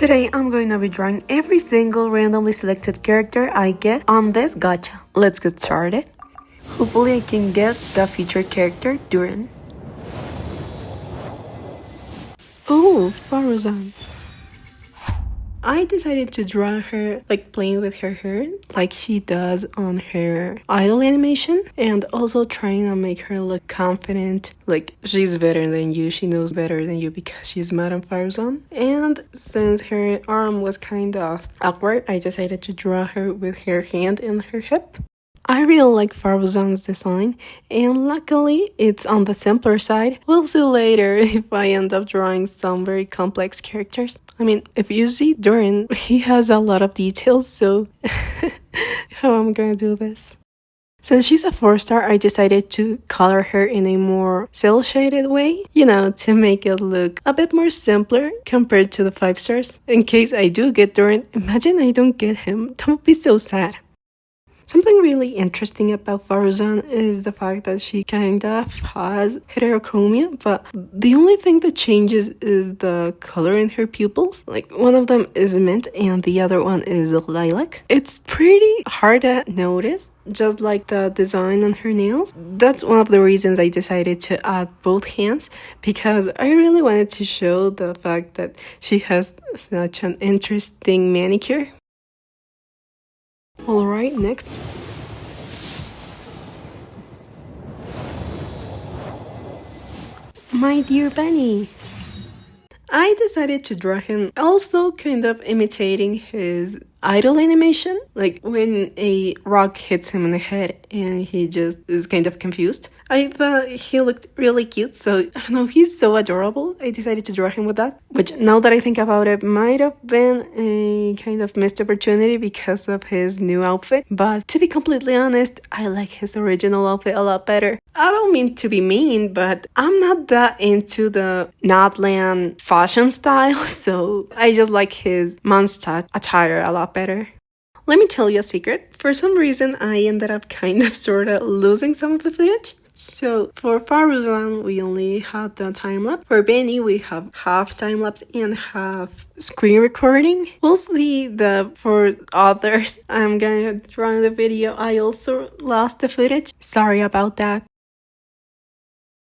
Today I'm going to be drawing every single randomly selected character I get on this gacha. Let's get started. Hopefully I can get the featured character, Durin. Oh, Faruzan. I decided to draw her like playing with her hair like she does on her idol animation, and also trying to make her look confident, like she's better than you, she knows better than you because she's Madame Faruzan. And since her arm was kind of awkward, I decided to draw her with her hand and her hip. I really like Faruzan's design, and luckily it's on the simpler side. We'll see later if I end up drawing some very complex characters. I mean, if you see Durin, he has a lot of details, so how am I gonna do this? Since she's a 4-star, I decided to color her in a more cel-shaded way, to make it look a bit more simpler compared to the 5 stars. In case I do get Durin, imagine I don't get him. That would be so sad. Something really interesting about Faruzan is the fact that she kind of has heterochromia, but the only thing that changes is the color in her pupils. Like, one of them is mint and the other one is lilac. It's pretty hard to notice, just like the design on her nails. That's one of the reasons I decided to add both hands, because I really wanted to show the fact that she has such an interesting manicure. Alright, next. My dear Benny. I decided to draw him also kind of imitating his idol animation, like when a rock hits him in the head and he just is kind of confused. I thought he looked really cute, so I don't know, he's so adorable. I decided to draw him with that, which now that I think about it might have been a kind of missed opportunity because of his new outfit, but to be completely honest, I like his original outfit a lot better. I don't mean to be mean, but I'm not that into the Nodland fashion style, so I just like his monster attire a lot better. Let me tell you a secret. For some reason, I ended up kind of sort of losing some of the footage. So for Faruzan, we only had the time-lapse. For Benny, we have half time-lapse and half screen recording. We'll see for others, I'm gonna draw in the video, I also lost the footage. Sorry about that.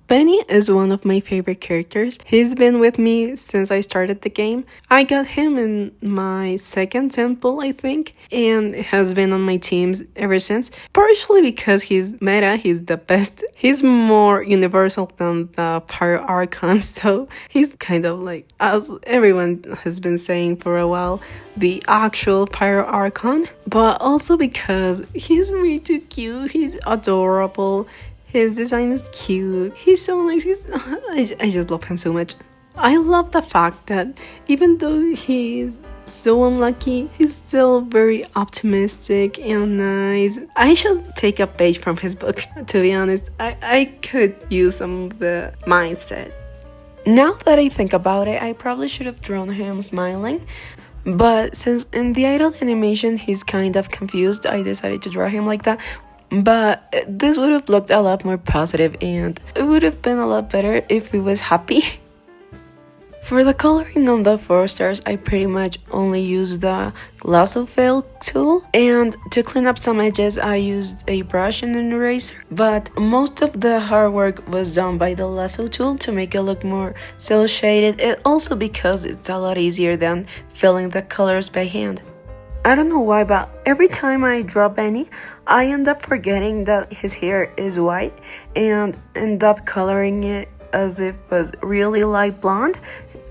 Benny is one of my favorite characters. He's been with me since I started the game. I got him in my second temple, I think, and has been on my teams ever since. Partially because he's meta, he's the best. He's more universal than the Pyro Archon, so he's kind of like, as everyone has been saying for a while, the actual Pyro Archon. But also because he's way too cute, he's adorable. His design is cute. He's so nice. I just love him so much. I love the fact that even though he's so unlucky, he's still very optimistic and nice. I should take a page from his book, to be honest. I could use some of the mindset. Now that I think about it, I probably should have drawn him smiling. But since in the idol animation he's kind of confused, I decided to draw him like that. But this would have looked a lot more positive, and it would have been a lot better if he was happy. For the coloring on the 4 stars, I pretty much only used the lasso fill tool, and to clean up some edges I used a brush and an eraser, but most of the hard work was done by the lasso tool to make it look more cel shaded, and also because it's a lot easier than filling the colors by hand. I don't know why, but every time I draw Benny, I end up forgetting that his hair is white and end up coloring it as if it was really light blonde.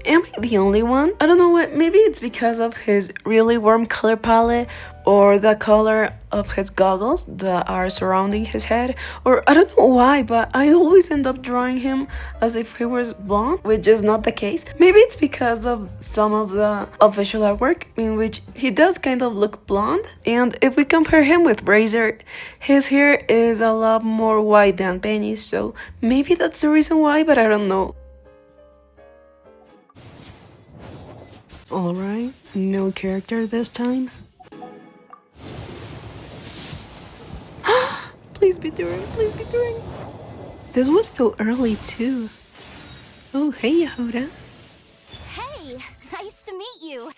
Am I the only one? I don't know what, maybe it's because of his really warm color palette or the color of his goggles that are surrounding his head, or I don't know why, but I always end up drawing him as if he was blonde, which is not the case. Maybe it's because of some of the official artwork in which he does kind of look blonde, and if we compare him with Brazer, his hair is a lot more white than Benny's, so maybe that's the reason why, but I don't know. Alright, no character this time. Please be Durin, please be Durin. This was so early too. Oh, hey Yehuda. Hey, nice to meet you.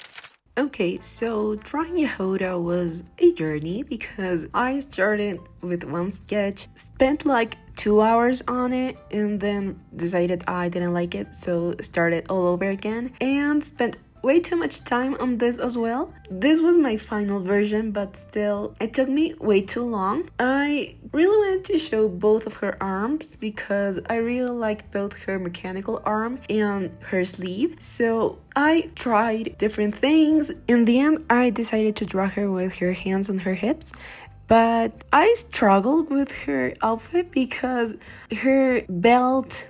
Okay, so drawing Yehuda was a journey because I started with one sketch, spent like 2 hours on it, and then decided I didn't like it, so started all over again and spent way too much time on this as well. This was my final version, but still, it took me way too long. I really wanted to show both of her arms because I really like both her mechanical arm and her sleeve. So I tried different things. In the end, I decided to draw her with her hands on her hips. But I struggled with her outfit because her belts,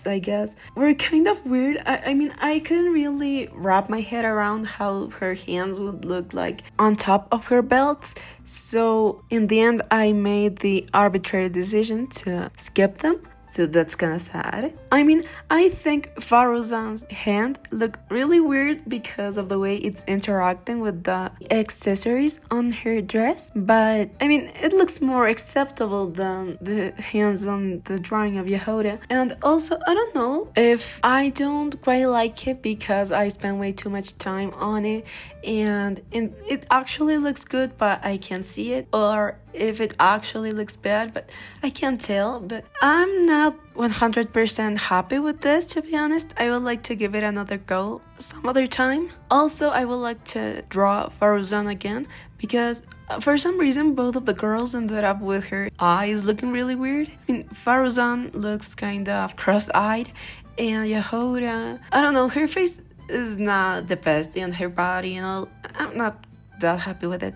I guess, were kind of weird. I mean, I couldn't really wrap my head around how her hands would look like on top of her belts. So in the end, I made the arbitrary decision to skip them. So that's kinda sad. I mean, I think Faruzan's hand looked really weird because of the way it's interacting with the accessories on her dress. But, I mean, it looks more acceptable than the hands on the drawing of Yehuda. And also, I don't know if I don't quite like it because I spent way too much time on it. And it actually looks good, but I can't see it. Or if it actually looks bad, but I can't tell. But I'm not 100% happy with this, to be honest. I would like to give it another go some other time. Also, I would like to draw Faruzan again because for some reason both of the girls ended up with her eyes looking really weird. I mean, Faruzan looks kind of cross-eyed, and Yehuda, I don't know, her face is not the best, and her body and all, I'm not that happy with it.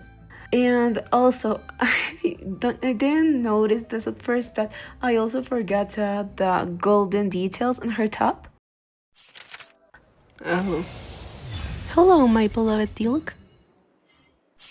And also, I didn't notice this at first, but I also forgot to add the golden details on her top. Oh. Hello, my beloved Diluc.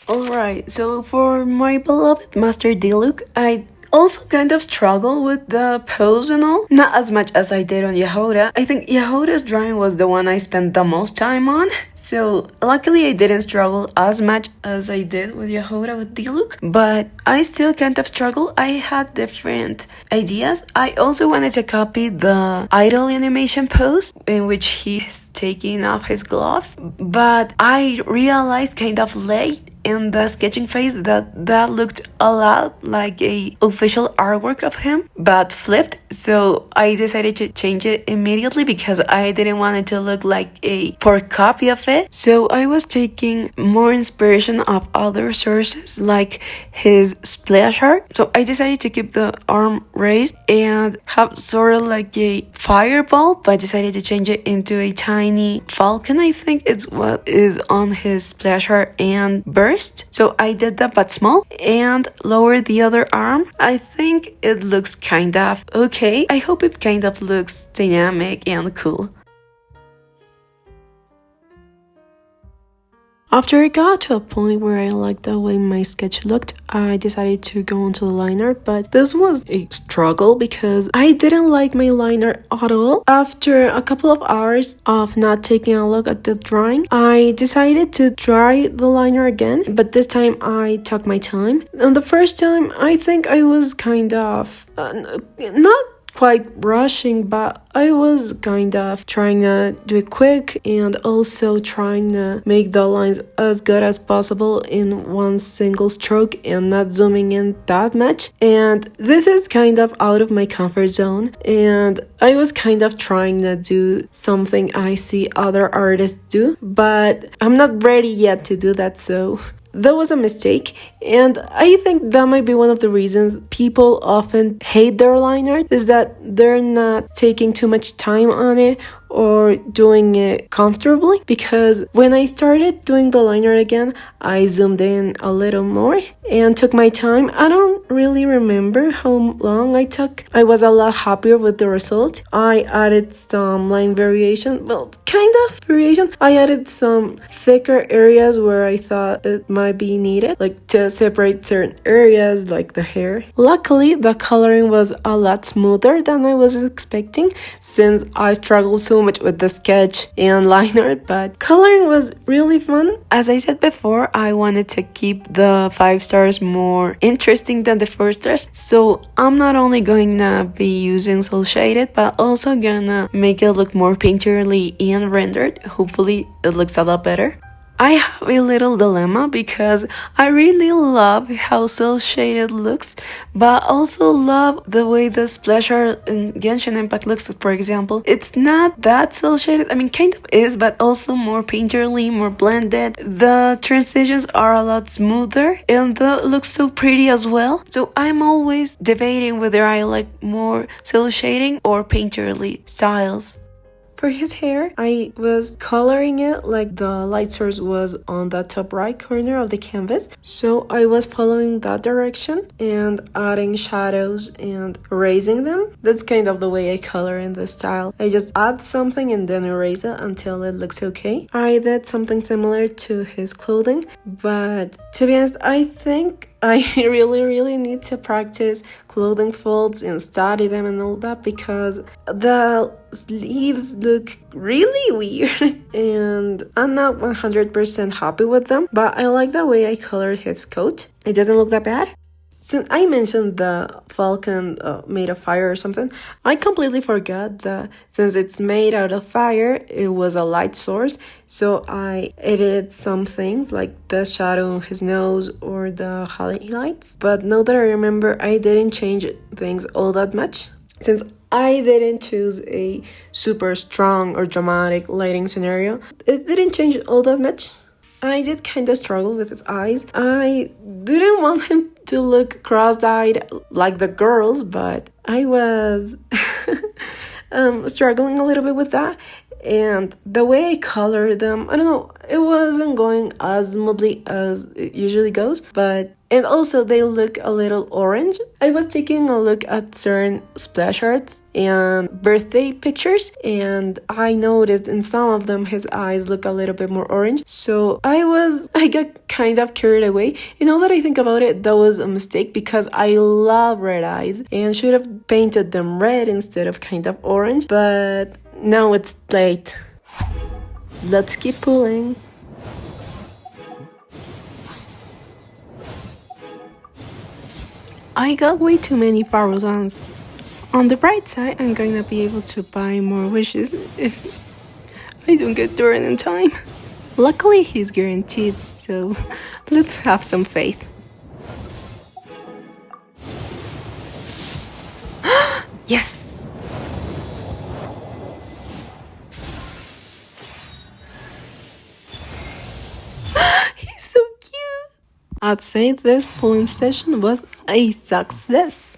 Alright, so for my beloved Master Diluc, I also kind of struggle with the pose and all. Not as much as I did on Yehuda. I think Yehuda's drawing was the one I spent the most time on. So luckily I didn't struggle as much as I did with Yehuda with Diluc. But I still kind of struggle. I had different ideas. I also wanted to copy the idol animation pose in which he's taking off his gloves. But I realized kind of late in the sketching phase that looked a lot like a official artwork of him, but flipped. So I decided to change it immediately because I didn't want it to look like a poor copy of it. So I was taking more inspiration of other sources like his splash art. So I decided to keep the arm raised and have sort of like a fireball, but I decided to change it into a tiny falcon. I think it's what is on his splash art and bird. So I did that but small and lower the other arm. I think it looks kind of okay. I hope it kind of looks dynamic and cool. After I got to a point where I liked the way my sketch looked, I decided to go into the liner, but this was a struggle because I didn't like my liner at all. After a couple of hours of not taking a look at the drawing, I decided to try the liner again, but this time I took my time. And the first time, I think I was kind of not quite rushing, but I was kind of trying to do it quick and also trying to make the lines as good as possible in one single stroke and not zooming in that much. And this is kind of out of my comfort zone, and I was kind of trying to do something I see other artists do, but I'm not ready yet to do that, so that was a mistake, and I think that might be one of the reasons people often hate their line art, is that they're not taking too much time on it or doing it comfortably. Because when I started doing the line art again, I zoomed in a little more and took my time. I don't really remember how long I took. I was a lot happier with the result. I added some line variation, well, kind of variation. I added some thicker areas where I thought it might be needed, like to separate certain areas like the hair. Luckily, the coloring was a lot smoother than I was expecting, since I struggled so much with the sketch and line art, but coloring was really fun. As I said before, I wanted to keep the 5 stars more interesting than the 4 stars, so I'm not only going to be using cel shaded, but also gonna make it look more painterly and rendered. Hopefully it looks a lot better. I have a little dilemma because I really love how cel shaded looks, but also love the way the splash art in Genshin Impact looks. For example, it's not that cel shaded. I mean, kind of is, but also more painterly, more blended. The transitions are a lot smoother, and the looks so pretty as well. So I'm always debating whether I like more cel shading or painterly styles. For his hair, I was coloring it like the light source was on the top right corner of the canvas. So I was following that direction and adding shadows and erasing them. That's kind of the way I color in this style. I just add something and then erase it until it looks okay. I did something similar to his clothing, but to be honest, I think I really need to practice clothing folds and study them and all that because the sleeves look really weird and I'm not 100% happy with them, but I like the way I colored his coat. It doesn't look that bad. Since I mentioned the falcon made of fire or something, I completely forgot that since it's made out of fire, it was a light source. So I edited some things like the shadow on his nose or the highlights. But now that I remember, I didn't change things all that much. Since I didn't choose a super strong or dramatic lighting scenario, it didn't change all that much. I did kind of struggle with his eyes. I didn't want him to look cross-eyed like the girls, but I was struggling a little bit with that. And the way I colored them, I don't know, it wasn't going as smoothly as it usually goes, but and also they look a little orange. I was taking a look at certain splash arts and birthday pictures, and I noticed in some of them his eyes look a little bit more orange. So I got kind of carried away. You know that I think about it, that was a mistake because I love red eyes and should have painted them red instead of kind of orange, but now it's late. Let's keep pulling. I got way too many Farozans. On the bright side, I'm gonna be able to buy more wishes if I don't get Durin in time. Luckily, he's guaranteed, so let's have some faith. Yes! He's so cute! I'd say this pulling session was a success.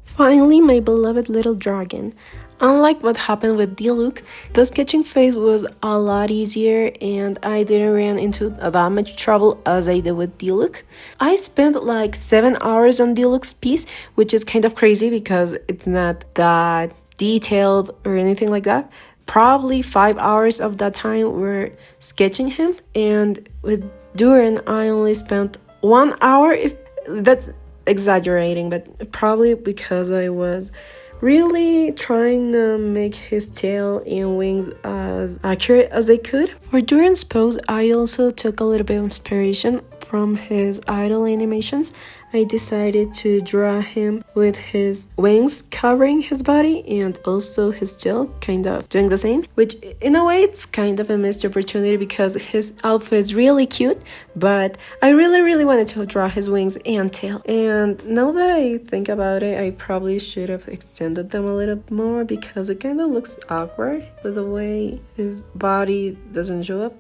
Finally, my beloved little dragon. Unlike what happened with Diluc, the sketching phase was a lot easier and I didn't run into that much trouble as I did with Diluc. I spent like 7 hours on Diluc's piece, which is kind of crazy because it's not that detailed or anything like that. Probably 5 hours of that time were sketching him, and with Durin I only spent 1 hour. If that's exaggerating, but probably because I was really trying to make his tail and wings as accurate as I could. For Durin's pose, I also took a little bit of inspiration from his idol animations. I decided to draw him with his wings covering his body and also his tail kind of doing the same, which in a way it's kind of a missed opportunity because his outfit is really cute, but I really wanted to draw his wings and tail. And now that I think about it, I probably should have extended them a little more because it kind of looks awkward with the way his body doesn't show up.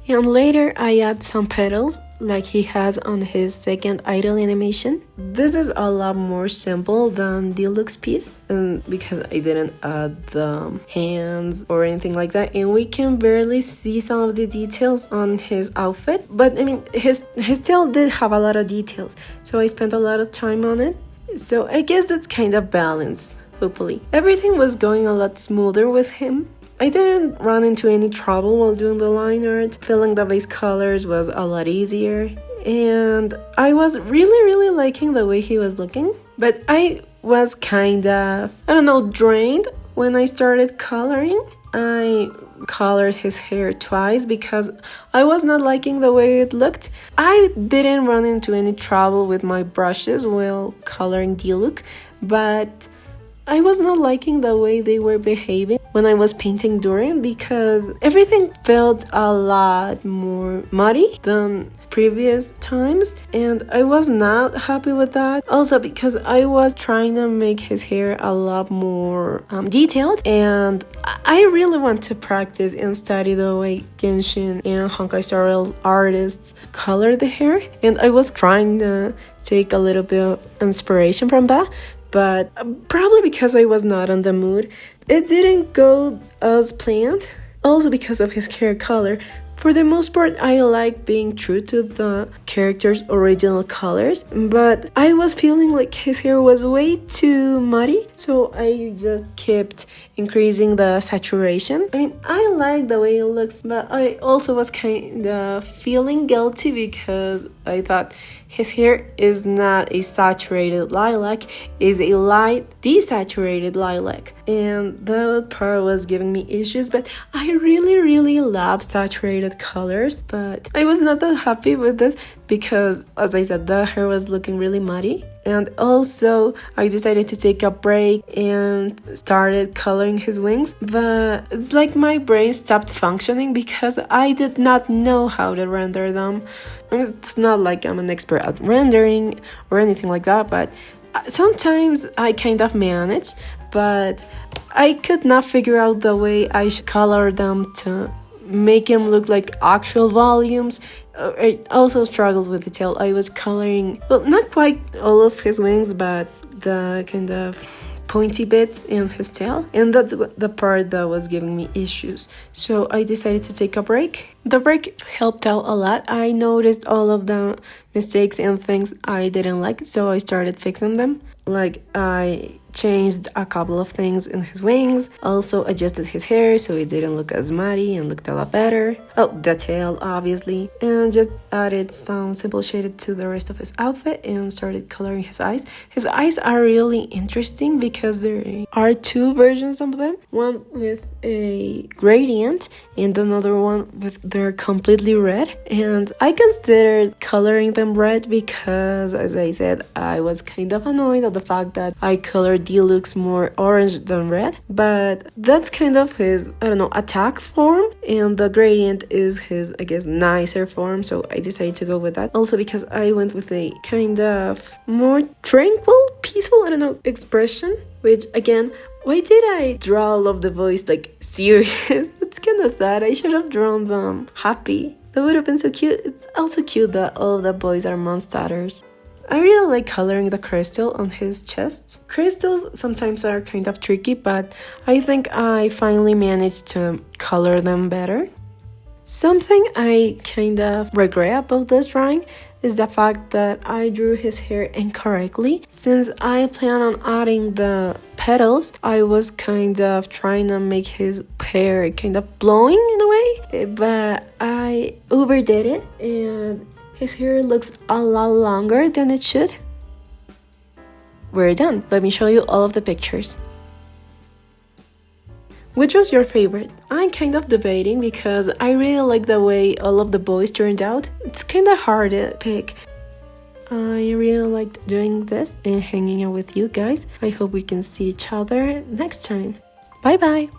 And later I add some petals like he has on his second idol animation. This is a lot more simple than Diluc's piece, and because I didn't add the hands or anything like that, and we can barely see some of the details on his outfit. But I mean, his tail did have a lot of details, so I spent a lot of time on it. So I guess that's kind of balanced, hopefully. Everything was going a lot smoother with him. I didn't run into any trouble while doing the line art. Filling the base colors was a lot easier. And I was really liking the way he was looking. But I was kind of, I don't know, drained when I started coloring. I colored his hair twice because I was not liking the way it looked. I didn't run into any trouble with my brushes while coloring Diluc, but I was not liking the way they were behaving. when I was painting Durin because everything felt a lot more muddy than previous times, and I was not happy with that. Also because I was trying to make his hair a lot more detailed, and I really want to practice and study the way Genshin and Honkai Star Rail artists color the hair, and I was trying to take a little bit of inspiration from that, but probably because I was not in the mood, it didn't go as planned. Also because of his hair color. For the most part, I like being true to the character's original colors, but I was feeling like his hair was way too muddy, so I just kept increasing the saturation. I mean, I like the way it looks, but I also was kind of feeling guilty because I thought his hair is not a saturated lilac, is a light desaturated lilac, and that part was giving me issues. But I really love saturated colors, but I was not that happy with this because, as I said, the hair was looking really muddy. And also I decided to take a break and started coloring his wings, but it's like my brain stopped functioning because I did not know how to render them. I mean, it's not like I'm an expert at rendering or anything like that, but sometimes I kind of manage, but I could not figure out the way I should color them to make him look like actual volumes. I also struggled with detail. I was coloring, well, not quite all of his wings, but the kind of pointy bits in his tail, and that's the part that was giving me issues. So I decided to take a break. The break helped out a lot. I noticed all of the mistakes and things I didn't like, so I started fixing them. Like, I changed a couple of things in his wings, also adjusted his hair so it didn't look as muddy and looked a lot better. Oh, the tail, obviously. And just added some simple shaded to the rest of his outfit and started coloring his eyes. His eyes are really interesting because there are two versions of them. One with a gradient and another one with they're completely red. And I considered coloring them red because, as I said, I was kind of annoyed at the fact that I colored D looks more orange than red, but that's kind of his, I don't know, attack form, and the gradient is his, I guess, nicer form, so I decided to go with that. Also because I went with a kind of more tranquil, peaceful, I don't know, expression, which again, why did I draw all of the boys like serious? It's kind of sad. I should have drawn them happy. That would have been so cute. It's also cute that all the boys are monsters. I really like coloring the crystal on his chest. Crystals sometimes are kind of tricky, but I think I finally managed to color them better. Something I kind of regret about this drawing is the fact that I drew his hair incorrectly. Since I plan on adding the petals, I was kind of trying to make his hair kind of blowing in a way, but I overdid it and his hair looks a lot longer than it should. We're done. Let me show you all of the pictures. Which was your favorite? I'm kind of debating because I really like the way all of the boys turned out. It's kind of hard to pick. I really liked doing this and hanging out with you guys. I hope we can see each other next time. Bye bye!